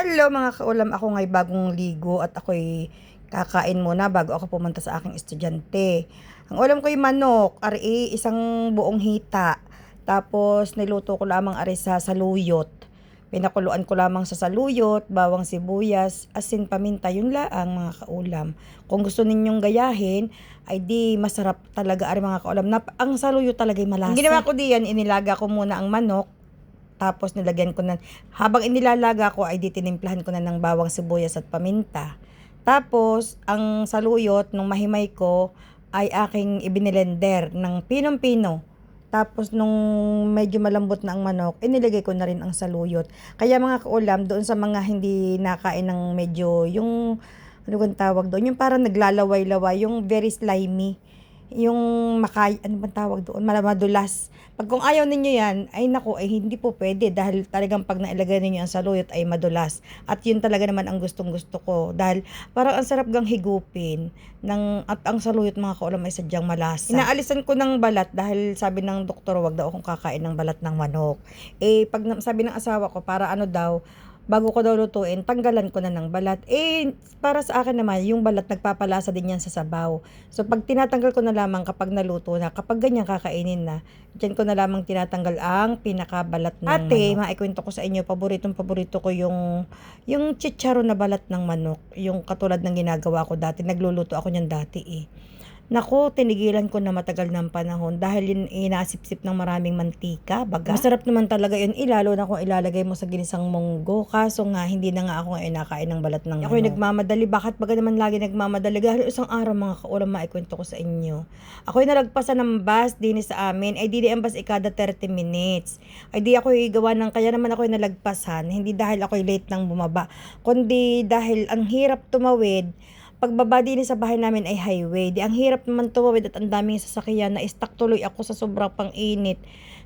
Hello mga kaulam, ako nga'y bagong ligo at ako'y kakain muna bago ako pumunta sa aking estudyante. Ang ulam ko'y manok, ari isang buong hita. Tapos niluto ko lamang ari sa saluyot. Pinakuluan ko lamang sa saluyot, bawang sibuyas, asin, paminta, yun laang mga kaulam. Kung gusto ninyong gayahin, ay di masarap talaga ari mga kaulam. Ang saluyot talaga ay malasa. Ang ginawa ko diyan, inilaga ko muna ang manok. Tapos nilagyan ko na, habang inilalaga ko ay ditinimplahan ko na ng bawang sibuyas at paminta. Tapos, ang saluyot nung mahimay ko ay aking ibinilender ng pinong-pino. Tapos nung medyo malambot na ang manok, inilagay ko na rin ang saluyot. Kaya mga kaulam, doon sa mga hindi nakain ng medyo, yung, ano kang tawag doon, yung parang naglalaway-laway, yung very slimy. Yung ano bang tawag doon, madulas. Pag kung ayaw ninyo yan, ay naku, ay hindi po pwede dahil talagang pag nailagay ninyo ang saluyot ay madulas. At yun talaga naman ang gustong gusto ko dahil parang ang sarap gang higupin at ang saluyot mga kaulam ay sadyang malasa. Inaalisan ko ng balat dahil sabi ng doktor wag daw akong kakain ng balat ng manok. Pag sabi ng asawa ko para ano daw, bago ko daw lutuin, tanggalan ko na ng balat. Para sa akin naman, yung balat nagpapalasa din yan sa sabaw. So, pag tinatanggal ko na lamang kapag naluto na, kapag ganyan kakainin na, dyan ko na lamang tinatanggal ang pinakabalat ng manok. Maikwento ko sa inyo, paborito ko yung chicharon na balat ng manok. Yung katulad ng ginagawa ko dati. Nagluluto ako niyan dati Nako, tinigilan ko na matagal ng panahon dahil yun inasip-sip ng maraming mantika, baga. Masarap naman talaga yun, lalo na kung ilalagay mo sa ginisang munggo. Kaso nga, hindi na nga ako ngayon nakain ng balat ng manok. Ako'y nagmamadali. Bakit baga naman lagi nagmamadali? Dahil isang araw mga kaulam, maikwento ko sa inyo. Ako'y nalagpasan ng bus din sa amin. Ay di ang bus ikada 30 minutes. Ay di ako'y gawa ng, kaya naman ako'y nalagpasan. Hindi dahil ako'y late nang bumaba, kundi dahil ang hirap tumawid. Pagbaba din sa bahay namin ay highway. Di ang hirap naman tumawid at ang daming sasakyan, na stuck tuloy ako sa sobrang pang-init.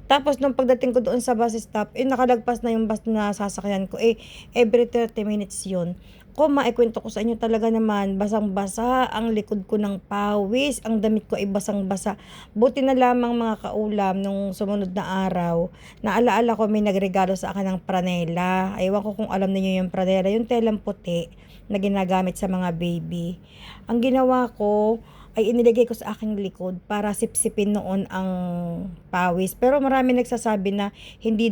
Tapos nung pagdating ko doon sa bus stop, nakalagpas na yung bus na sasakyan ko. Every 30 minutes yun. Kung maikwento ko sa inyo talaga naman, basang-basa ang likod ko ng pawis. Ang damit ko ay basang-basa. Buti na lamang mga kaulam nung sumunod na araw. Naalaala ko may nagregalo sa akin ng pranela. Ewan ko kung alam niyo yung pranela. Yung telang puti na ginagamit sa mga baby. Ang ginawa ko ay inilagay ko sa aking likod para sipsipin noon ang pawis. Pero marami nagsasabi na hindi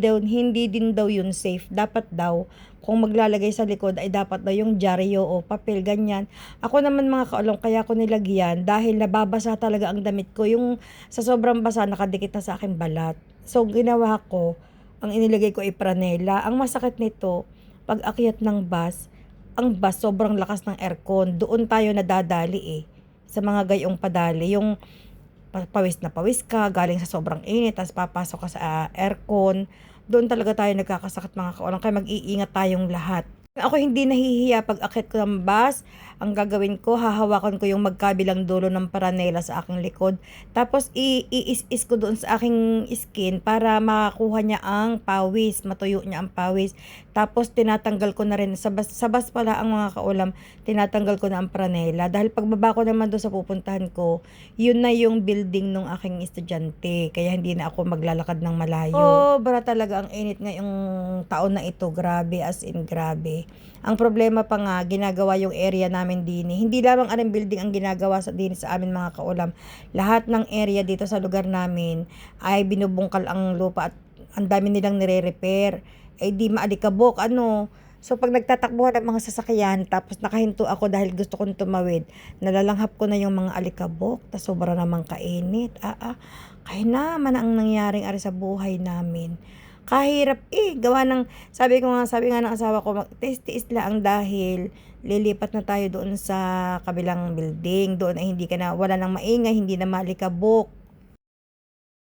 din daw yun safe. Dapat daw kung maglalagay sa likod ay dapat daw yung dyaryo o papel ganyan. Ako naman mga kaulam, kaya ko nilagyan dahil nababasa talaga ang damit ko. Yung sa sobrang basa nakadikit na sa aking balat. So ginawa ko, ang inilagay ko ay pranela. Ang masakit nito, pag akyat ng bus, ang bus sobrang lakas ng aircon. Doon tayo nadadali sa mga gayong padali. Yung pawis na pawis ka, galing sa sobrang init, tapos papasok ka sa aircon. Doon talaga tayo nagkakasakit mga kaulang. Kaya mag-iingat tayong lahat. Ako hindi nahihiya pag akyat ko ng bus. Ang gagawin ko, hahawakan ko yung magkabilang dulo ng paranela sa aking likod. Tapos iis-is ko doon sa aking skin para makakuha niya ang pawis, matuyo niya ang pawis. Tapos tinatanggal ko na rin, sa bus pala ang mga kaulam, tinatanggal ko na ang paranela. Dahil pagbaba ko naman doon sa pupuntahan ko, yun na yung building ng aking estudyante. Kaya hindi na ako maglalakad ng malayo. Bara talaga ang init ngayong taon na ito. Grabe, as in grabe. Ang problema pa nga, ginagawa yung area namin din. Hindi lamang ang building ang ginagawa din sa amin mga kaulam. Lahat ng area dito sa lugar namin ay binubungkal ang lupa at ang dami nilang nire-repair. Di maalikabok, So pag nagtatakbo ng mga sasakyan, tapos nakahinto ako dahil gusto kong tumawid, nalalanghap ko na yung mga alikabok, tas sobra namang kainit. Kaya naman ang nangyaring ari sa buhay namin. Kahirap gawa ng, sabi nga ng asawa ko, tiis-tiis lang dahil lilipat na tayo doon sa kabilang building. Doon ay hindi ka na, wala nang maingay, hindi na malikabok.